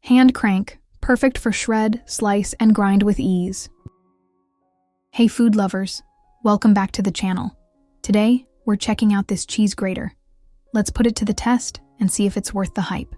Hand crank, perfect for shred, slice, and grind with ease. Hey food lovers, welcome back to the channel. Today, we're checking out this cheese grater. Let's put it to the test and see if it's worth the hype.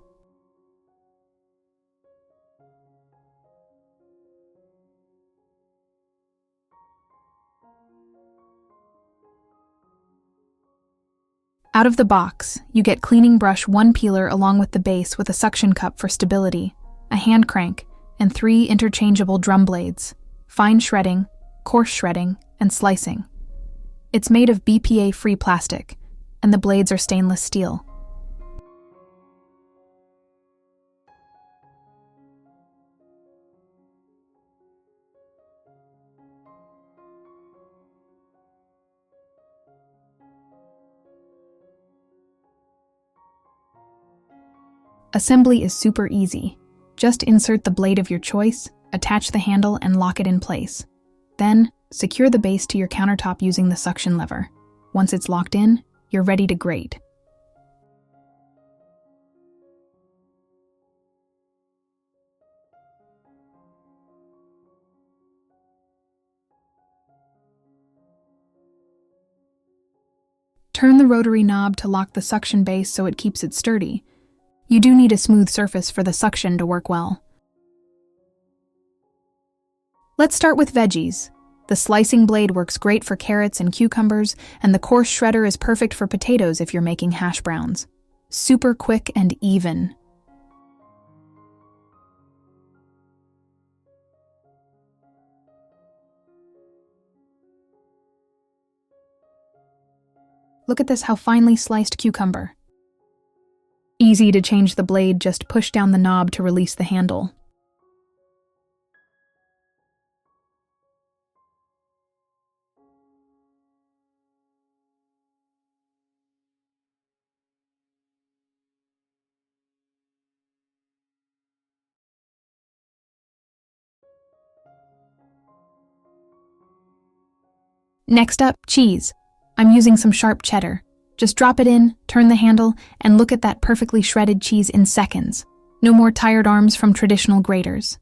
Out of the box, you get cleaning brush 1 peeler along with the base with a suction cup for stability, a hand crank, and 3 interchangeable drum blades, fine shredding, coarse shredding, and slicing. It's made of BPA-free plastic, and the blades are stainless steel. Assembly is super easy. Just insert the blade of your choice, attach the handle, and lock it in place. Then, secure the base to your countertop using the suction lever. Once it's locked in, you're ready to grate. Turn the rotary knob to lock the suction base so it keeps it sturdy. You do need a smooth surface for the suction to work well. Let's start with veggies. The slicing blade works great for carrots and cucumbers, and the coarse shredder is perfect for potatoes if you're making hash browns. Super quick and even. Look at this, how finely sliced cucumber. Easy to change the blade, just push down the knob to release the handle. Next up, cheese. I'm using some sharp cheddar. Just drop it in, turn the handle, and look at that perfectly shredded cheese in seconds. No more tired arms from traditional graters.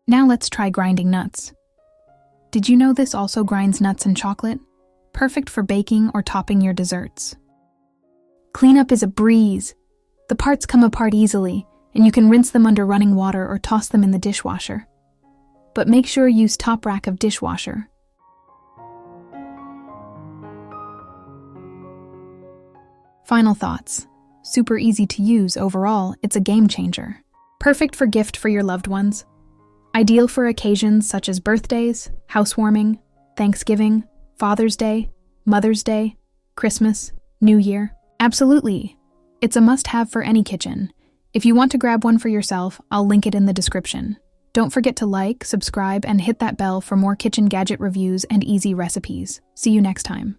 Now let's try grinding nuts. Did you know this also grinds nuts and chocolate? Perfect for baking or topping your desserts. Cleanup is a breeze. The parts come apart easily, and you can rinse them under running water or toss them in the dishwasher. But make sure you use top rack of dishwasher. Final thoughts. Super easy to use overall, it's a game changer. Perfect for gift for your loved ones. Ideal for occasions such as birthdays, housewarming, Thanksgiving, Father's Day, Mother's Day, Christmas, New Year. Absolutely. It's a must-have for any kitchen. If you want to grab one for yourself, I'll link it in the description. Don't forget to like, subscribe, and hit that bell for more kitchen gadget reviews and easy recipes. See you next time.